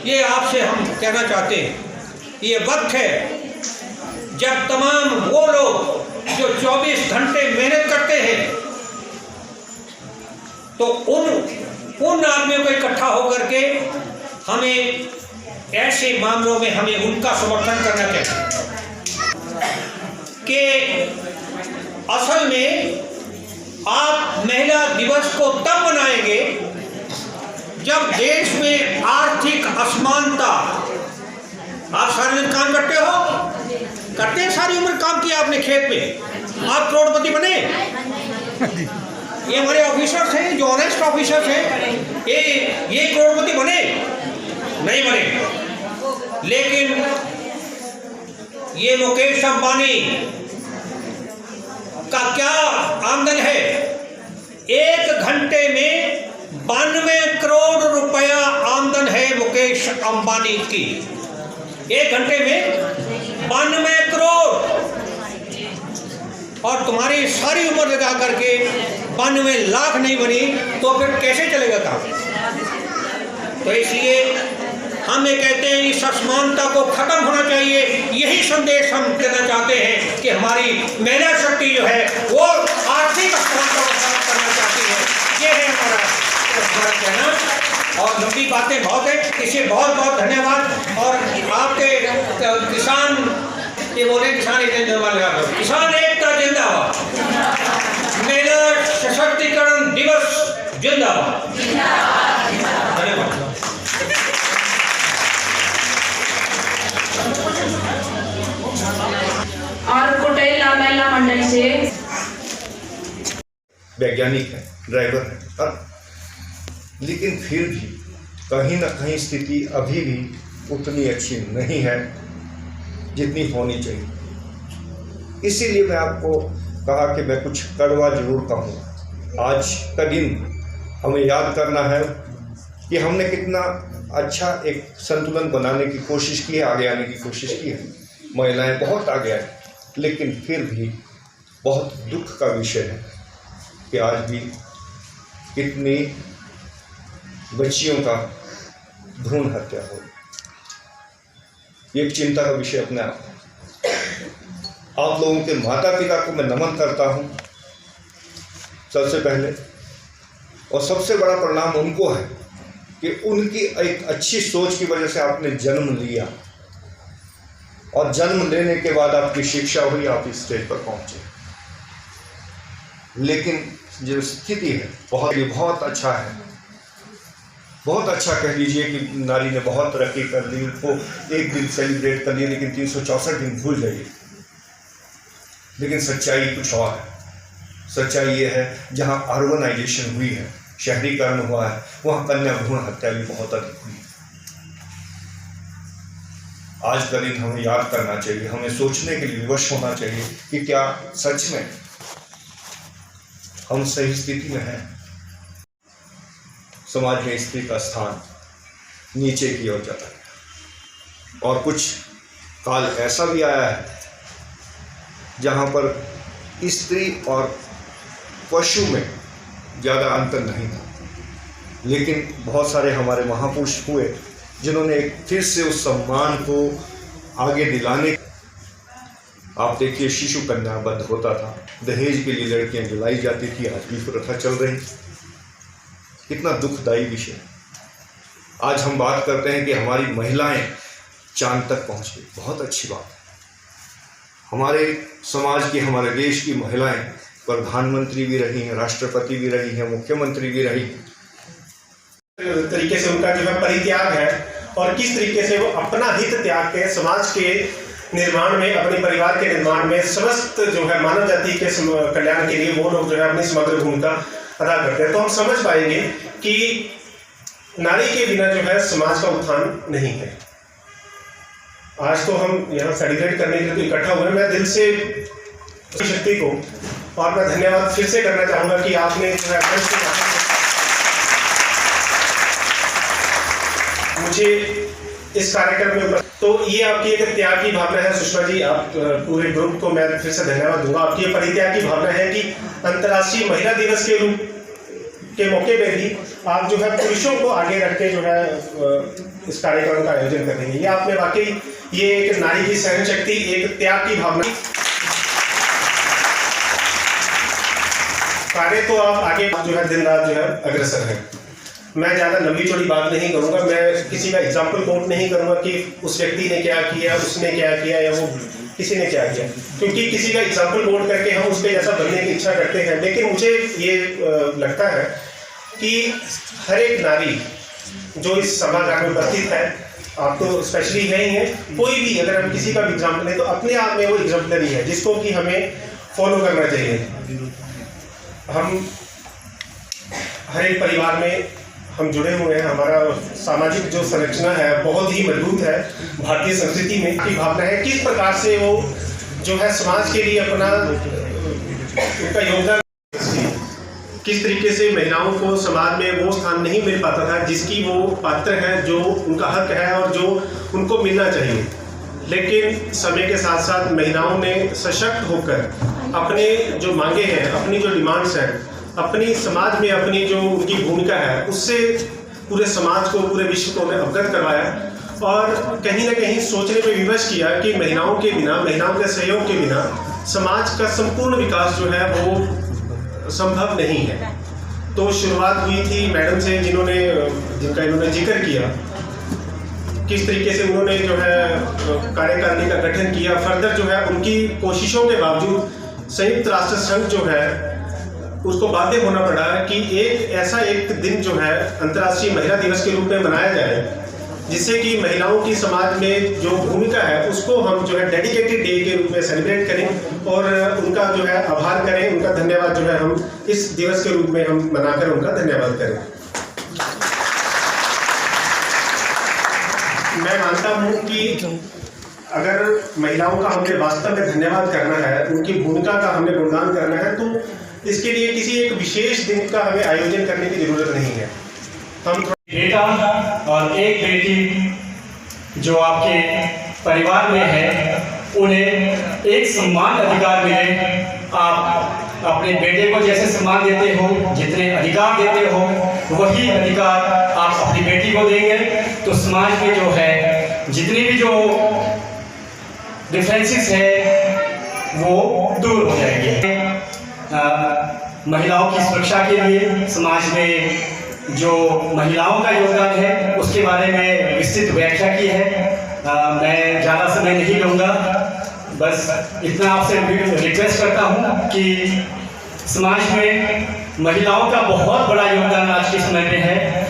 ये आपसे हम कहना चाहते हैं, ये वक्त है जब तमाम वो लोग जो 24 घंटे मेहनत करते हैं, तो उन आदमियों को इकट्ठा होकर के हमें ऐसे मामलों में हमें उनका समर्थन करना चाहिए कि असल में आप महिला दिवस को तब मनाएंगे जब देश में आर्थिक असमानता। आप सारे दिन काम करते हैं, सारी उम्र काम किया आपने खेत में, आप करोड़पति बने। ये हमारे ऑफिसर्स हैं जो ऑनेस्ट ऑफिसर्स हैं, ये करोड़पति बने नहीं बने। लेकिन ये मुकेश अंबानी का क्या आमदन है? 1 घंटे में 92 करोड़ रुपया आमदन है मुकेश अंबानी की। 1 घंटे में 92 करोड़, और तुम्हारी सारी उम्र लगा करके 92 लाख नहीं बनी, तो फिर कैसे चलेगा काम? तो इसलिए हम ये कहते हैं इस असमानता को खत्म होना चाहिए। यही संदेश हम देना चाहते हैं कि हमारी महिला शक्ति जो है वो आर्थिक असमानता को खत्म करना चाहती है। ये है हमारा कहना। और लंबी बातें बहुत है, इसे बहुत बहुत धन्यवाद। और आपके किसान ये बोले किसान एकता जिंदाबाद, महिला सशक्तिकरण दिवस जिंदाबाद। धन्यवाद। और कुटेल महिला मंडल से वैज्ञानिक है, ड्राइवर है, और लेकिन फिर भी कहीं ना कहीं स्थिति अभी भी उतनी अच्छी नहीं है जितनी होनी चाहिए। इसीलिए मैं आपको कहा कि मैं कुछ कड़वा जरूर कहूँ। आज का दिन हमें याद करना है कि हमने कितना अच्छा एक संतुलन बनाने की कोशिश की है, आगे आने की कोशिश की है। महिलाएं बहुत आगे आई, लेकिन फिर भी बहुत दुख का विषय है कि आज भी कितनी बच्चियों का भ्रूण हत्या हो। ये एक चिंता का विषय अपने आप लोगों के माता पिता को मैं नमन करता हूँ सबसे पहले, और सबसे बड़ा परिणाम उनको है कि उनकी एक अच्छी सोच की वजह से आपने जन्म लिया, और जन्म लेने के बाद आपकी शिक्षा हुई, आप इस स्टेज पर पहुंचे। लेकिन जो स्थिति है बहुत अच्छा है, बहुत अच्छा कह लीजिए कि नारी ने बहुत तरक्की कर ली, उनको एक दिन सेलिब्रेट कर लिया, लेकिन 364 दिन भूल जाइए। लेकिन सच्चाई कुछ और है। सच्चाई ये है जहाँ अर्बनाइजेशन हुई है, शहरीकरण हुआ है, वहाँ कन्या भ्रूण हत्या भी बहुत अधिक हुई है। आज का दिन हमें याद करना चाहिए, हमें सोचने के लिए विवश होना चाहिए कि क्या सच में हम सही स्थिति में हैं। समाज में स्त्री का स्थान नीचे की ओर जाता है, और कुछ काल ऐसा भी आया है जहाँ पर स्त्री और पशु में ज़्यादा अंतर नहीं था, लेकिन बहुत सारे हमारे महापुरुष हुए जिन्होंने फिर से उस सम्मान को आगे दिलाने। आप देखिए शिशु कन्या वध होता था, दहेज के लिए लड़कियां जलाई जाती थी, आज भी प्रथा चल रही। कितना दुखदायी विषय। आज हम बात करते हैं कि हमारी महिलाएं चांद तक पहुंच गई, बहुत अच्छी बात है। हमारे समाज की, हमारे देश की महिलाएं प्रधानमंत्री भी रही हैं, राष्ट्रपति भी रही हैं, मुख्यमंत्री भी रही हैं। तरीके से उनका जो है परित्याग है, और किस तरीके से वो अपना हित त्याग के समाज के निर्माण में, अपने परिवार के निर्माण में, समस्त जो है मानव जाति के कल्याण के लिए वो लोग जो है अपनी समग्र भूमिका अदा करते हैं। तो हम समझ पाएंगे कि नारी के बिना जो है समाज का उत्थान नहीं है। आज तो हम यहाँ सेलिब्रेट करने के लिए तो इकट्ठा हुए। मैं दिल से शक्ति को और मैं धन्यवाद फिर से करना चाहूँगा कि आपने जो है मुझे इस कार्यक्रम में, तो ये आपकी एक त्याग की भावना है सुषमा जी। आप पूरे ग्रुप को मैं फिर से धन्यवाद दूंगा। आपकी परित्याग की भावना है कि अंतर्राष्ट्रीय महिला दिवस के रूप के मौके पे भी आप जो है पुरुषों को आगे रख के जो है इस कार्यक्रम का आयोजन कर रही है। ये आपने वाकई ये एक नारी की सहन शक्ति, एक त्याग की भावना कार्य तो आप आगे जो है दिन रात जो है अग्रसर है। मैं ज़्यादा लंबी चौड़ी बात नहीं करूँगा, मैं किसी का एग्जाम्पल कोट नहीं करूँगा कि उस व्यक्ति ने क्या किया, उसने क्या किया या वो किसी ने क्या किया, क्योंकि किसी का एग्जाम्पल कोट करके हम उसके जैसा बनने की इच्छा करते हैं। लेकिन मुझे ये लगता है कि हर एक नारी जो इस सभागार में उपस्थित है, आप तो स्पेशली है ही हैं, कोई भी अगर हम किसी का भी एग्जाम्पल लें तो अपने आप में वो एग्जाम्पलरी है जिसको कि हमें फॉलो करना चाहिए। हम हर एक परिवार में हम जुड़े हुए हैं, हमारा सामाजिक जो संरचना है बहुत ही मजबूत है। भारतीय संस्कृति में की भावना है किस प्रकार से वो जो है समाज के लिए अपना उनका योगदान, किस तरीके से महिलाओं को समाज में वो स्थान नहीं मिल पाता था जिसकी वो पात्र है, जो उनका हक है और जो उनको मिलना चाहिए। लेकिन समय के साथ साथ महिलाओं ने सशक्त होकर अपने जो मांगे हैं, अपनी जो डिमांड्स हैं, अपनी समाज में अपनी जो उनकी भूमिका है उससे पूरे समाज को, पूरे विश्व को उन्हें अवगत करवाया और कहीं ना कहीं सोचने पे विवश किया कि महिलाओं के बिना, महिलाओं के सहयोग के बिना समाज का संपूर्ण विकास जो है वो संभव नहीं है। तो शुरुआत हुई थी मैडम से, जिनका इन्होंने जिक्र किया, किस तरीके से उन्होंने जो है कार्यकारिणी का गठन किया। फर्दर जो है उनकी कोशिशों के बावजूद संयुक्त राष्ट्र संघ जो है उसको बाध्य होना पड़ा कि एक दिन जो है अंतर्राष्ट्रीय महिला दिवस के रूप में मनाया जाए, जिससे कि महिलाओं की समाज में जो भूमिका है उसको हम जो है डेडिकेटेड डे के रूप में सेलिब्रेट करें और उनका जो है आभार करें, उनका धन्यवाद जो है हम इस दिवस के रूप में हम मनाकर उनका धन्यवाद करें। मैं मानता हूँ कि अगर महिलाओं का हमने वास्तव में धन्यवाद करना है, उनकी भूमिका का हमने गुणगान करना है, तो इसके लिए किसी एक विशेष दिन का हमें आयोजन करने की जरूरत नहीं है। हम बेटा और एक बेटी जो आपके परिवार में है, उन्हें एक समान अधिकार मिले। आप अपने बेटे को जैसे सम्मान देते हो, जितने अधिकार देते हो, वही अधिकार आप अपनी बेटी को देंगे तो समाज में जो है जितनी भी जो डिफरेंसेस है वो दूर हो जाएंगे। महिलाओं की सुरक्षा के लिए समाज में जो महिलाओं का योगदान है उसके बारे में विस्तृत व्याख्या की है। मैं ज़्यादा समय नहीं लूँगा, बस इतना आपसे रिक्वेस्ट करता हूँ कि समाज में महिलाओं का बहुत बड़ा योगदान आज के समय में है।